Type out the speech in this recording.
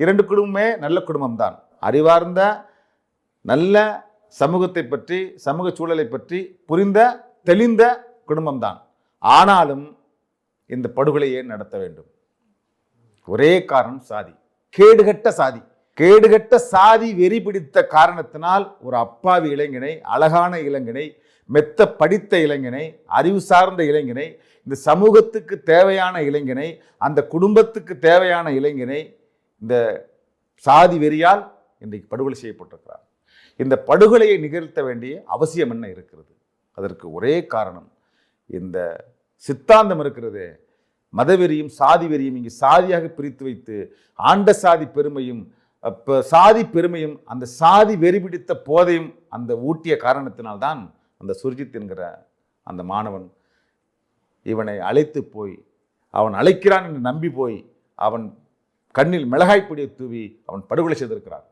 2 குடும்பமே நல்ல குடும்பம்தான். அறிவார்ந்த நல்ல சமூகத்தை பற்றி, சமூக சூழலை பற்றி புரிந்த தெளிந்த குடும்பம்தான். ஆனாலும் இந்த படுகொலையை நடத்த வேண்டும். ஒரே காரணம் சாதி. கேடுகட்ட சாதி. கேடுகட்ட சாதி வெறி பிடித்த காரணத்தினால் ஒரு அப்பாவி இளைஞனை, அழகான இளைஞனை, மெத்த படித்த இளைஞனை, அறிவு சார்ந்த இளைஞனை, இந்த சமூகத்துக்கு தேவையான இளைஞனை, அந்த குடும்பத்துக்கு தேவையான இளைஞனை இந்த சாதி வெறியால் இன்றைக்கு படுகொலை செய்யப்பட்டிருக்கிறார். இந்த படுகொலையை நிகழ்த்த வேண்டிய அவசியம் என்ன இருக்கிறது? அதற்கு ஒரே காரணம் இந்த சித்தாந்தம் இருக்கிறது. மதவெறியும் சாதி வெறியும் இங்கு சாதியாக பிரித்து வைத்து ஆண்ட சாதி பெருமையும் சாதி பெருமையும் அந்த சாதி வெறி பிடித்த போதையும் அந்த ஊட்டிய காரணத்தினால்தான் அந்த சுர்ஜித் என்கிற அந்த மாணவன் இவனை அழைத்து போய், அவன் அழைக்கிறான் என்று நம்பி போய் அவன் கண்ணில் மிளகாய் பொடியை தூவி அவன் படுகொலை செய்திருக்கிறான்.